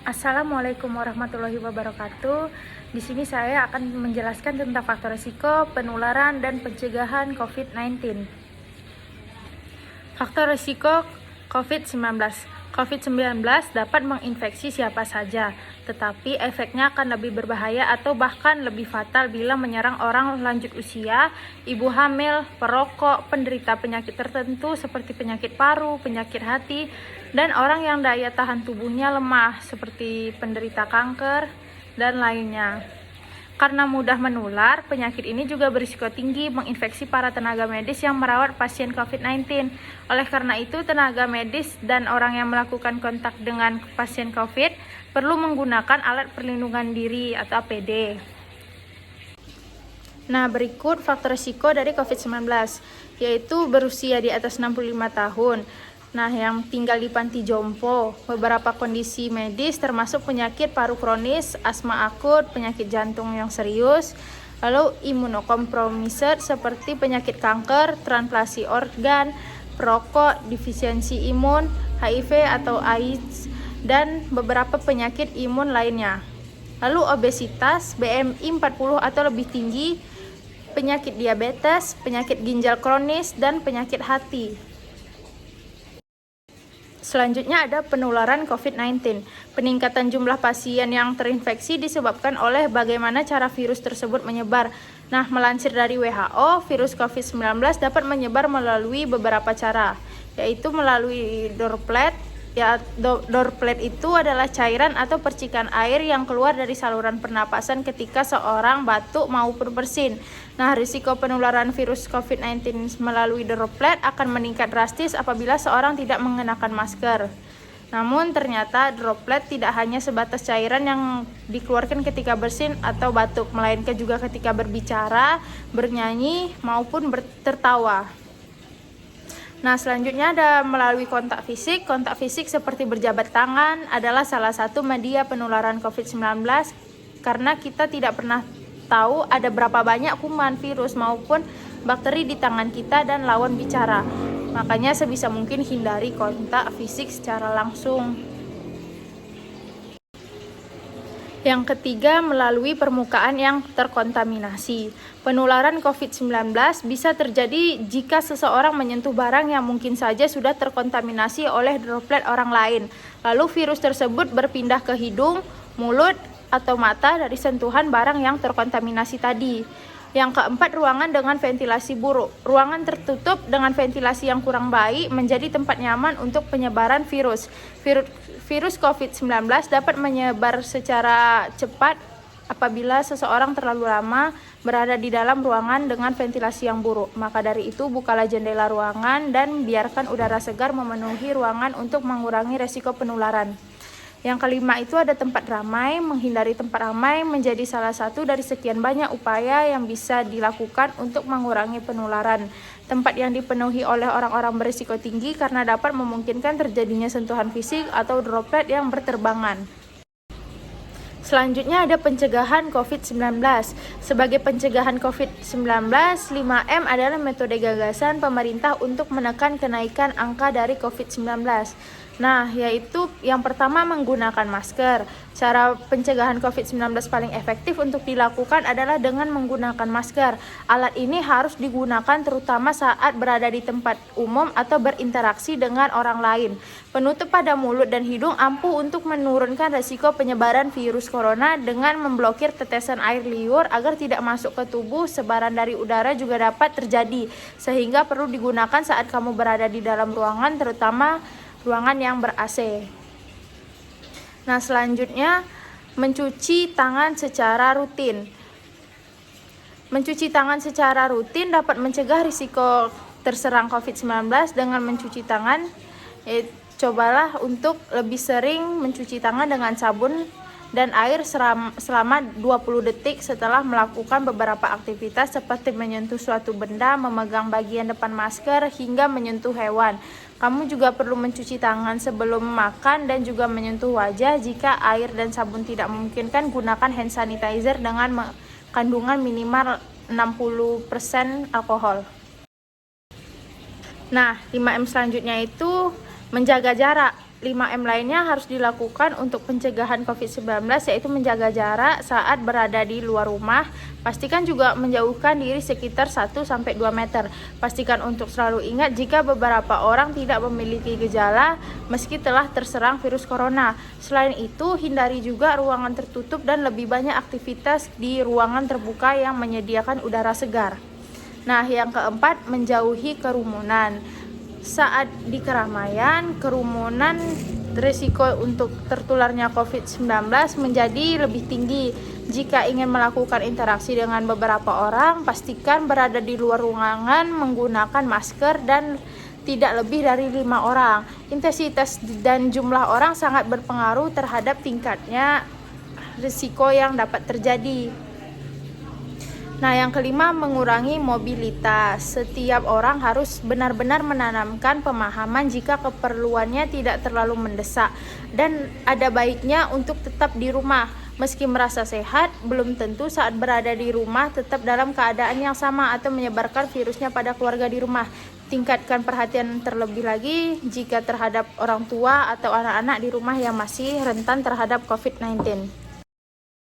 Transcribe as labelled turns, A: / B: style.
A: Assalamualaikum warahmatullahi wabarakatuh. Di sini saya akan menjelaskan tentang faktor risiko, penularan, dan pencegahan COVID-19. Faktor risiko COVID-19. COVID-19 dapat menginfeksi siapa saja, tetapi efeknya akan lebih berbahaya atau bahkan lebih fatal bila menyerang orang lanjut usia, ibu hamil, perokok, penderita penyakit tertentu seperti penyakit paru, penyakit hati, dan orang yang daya tahan tubuhnya lemah seperti penderita kanker dan lainnya. Karena mudah menular, penyakit ini juga berisiko tinggi menginfeksi para tenaga medis yang merawat pasien COVID-19. Oleh karena itu, tenaga medis dan orang yang melakukan kontak dengan pasien COVID perlu menggunakan alat perlindungan diri atau APD. Nah, berikut faktor risiko dari COVID-19, yaitu berusia di atas 65 tahun. Nah, yang tinggal di panti jompo, beberapa kondisi medis termasuk penyakit paru kronis, asma akut, penyakit jantung yang serius, lalu imunokompromiser seperti penyakit kanker, transplantasi organ, perokok, defisiensi imun, HIV atau AIDS, dan beberapa penyakit imun lainnya. Lalu obesitas, BMI 40 atau lebih tinggi, penyakit diabetes, penyakit ginjal kronis, dan penyakit hati. Selanjutnya ada penularan COVID-19. Peningkatan jumlah pasien yang terinfeksi disebabkan oleh bagaimana cara virus tersebut menyebar. Nah, melansir dari WHO, virus COVID-19 dapat menyebar melalui beberapa cara, yaitu melalui droplet. Droplet itu adalah cairan atau percikan air yang keluar dari saluran pernapasan ketika seorang batuk maupun bersin. Nah, risiko penularan virus COVID-19 melalui droplet akan meningkat drastis apabila seorang tidak mengenakan masker. Namun ternyata droplet tidak hanya sebatas cairan yang dikeluarkan ketika bersin atau batuk, melainkan juga ketika berbicara, bernyanyi, maupun tertawa. Nah, selanjutnya ada melalui kontak fisik. Kontak fisik seperti berjabat tangan adalah salah satu media penularan COVID-19 karena kita tidak pernah tahu ada berapa banyak kuman, virus, maupun bakteri di tangan kita dan lawan bicara. Makanya sebisa mungkin hindari kontak fisik secara langsung. Yang ketiga, melalui permukaan yang terkontaminasi. Penularan COVID-19 bisa terjadi jika seseorang menyentuh barang yang mungkin saja sudah terkontaminasi oleh droplet orang lain. Lalu virus tersebut berpindah ke hidung, mulut, atau mata dari sentuhan barang yang terkontaminasi tadi. Yang keempat, ruangan dengan ventilasi buruk. Ruangan tertutup dengan ventilasi yang kurang baik menjadi tempat nyaman untuk penyebaran virus. Virus COVID-19 dapat menyebar secara cepat apabila seseorang terlalu lama berada di dalam ruangan dengan ventilasi yang buruk. Maka dari itu, bukalah jendela ruangan dan biarkan udara segar memenuhi ruangan untuk mengurangi resiko penularan. Yang kelima itu ada tempat ramai. Menghindari tempat ramai menjadi salah satu dari sekian banyak upaya yang bisa dilakukan untuk mengurangi penularan. Tempat yang dipenuhi oleh orang-orang berisiko tinggi karena dapat memungkinkan terjadinya sentuhan fisik atau droplet yang berterbangan. Selanjutnya ada pencegahan COVID-19. Sebagai pencegahan COVID-19, 5M adalah metode gagasan pemerintah untuk menekan kenaikan angka dari COVID-19. Nah, yaitu yang pertama menggunakan masker. Cara pencegahan COVID-19 paling efektif untuk dilakukan adalah dengan menggunakan masker. Alat ini harus digunakan terutama saat berada di tempat umum atau berinteraksi dengan orang lain. Penutup pada mulut dan hidung ampuh untuk menurunkan resiko penyebaran virus corona dengan memblokir tetesan air liur agar tidak masuk ke tubuh. Sebaran dari udara juga dapat terjadi, sehingga perlu digunakan saat kamu berada di dalam ruangan, terutama ruangan yang ber-AC. Nah, selanjutnya mencuci tangan secara rutin. Mencuci tangan secara rutin dapat mencegah risiko terserang COVID-19 dengan mencuci tangan. Cobalah untuk lebih sering mencuci tangan dengan sabun dan air selama 20 detik setelah melakukan beberapa aktivitas seperti menyentuh suatu benda, memegang bagian depan masker, hingga menyentuh hewan. Kamu juga perlu mencuci tangan sebelum makan dan juga menyentuh wajah. Jika air dan sabun tidak memungkinkan, gunakan hand sanitizer dengan kandungan minimal 60% alkohol. Nah, 5M selanjutnya itu menjaga jarak. 5M lainnya harus dilakukan untuk pencegahan COVID-19, yaitu menjaga jarak saat berada di luar rumah. Pastikan juga menjauhkan diri sekitar 1-2 meter. Pastikan untuk selalu ingat jika beberapa orang tidak memiliki gejala meski telah terserang virus corona. Selain itu, hindari juga ruangan tertutup dan lebih banyak aktivitas di ruangan terbuka yang menyediakan udara segar. Nah, yang keempat, menjauhi kerumunan. Saat di keramaian, kerumunan risiko untuk tertularnya COVID-19 menjadi lebih tinggi. Jika ingin melakukan interaksi dengan beberapa orang, pastikan berada di luar ruangan menggunakan masker dan tidak lebih dari 5 orang. Intensitas dan jumlah orang sangat berpengaruh terhadap tingkatnya risiko yang dapat terjadi. Nah, yang kelima, mengurangi mobilitas. Setiap orang harus benar-benar menanamkan pemahaman jika keperluannya tidak terlalu mendesak dan ada baiknya untuk tetap di rumah. Meski merasa sehat, belum tentu saat berada di rumah tetap dalam keadaan yang sama atau menyebarkan virusnya pada keluarga di rumah. Tingkatkan perhatian terlebih lagi jika terhadap orang tua atau anak-anak di rumah yang masih rentan terhadap COVID-19.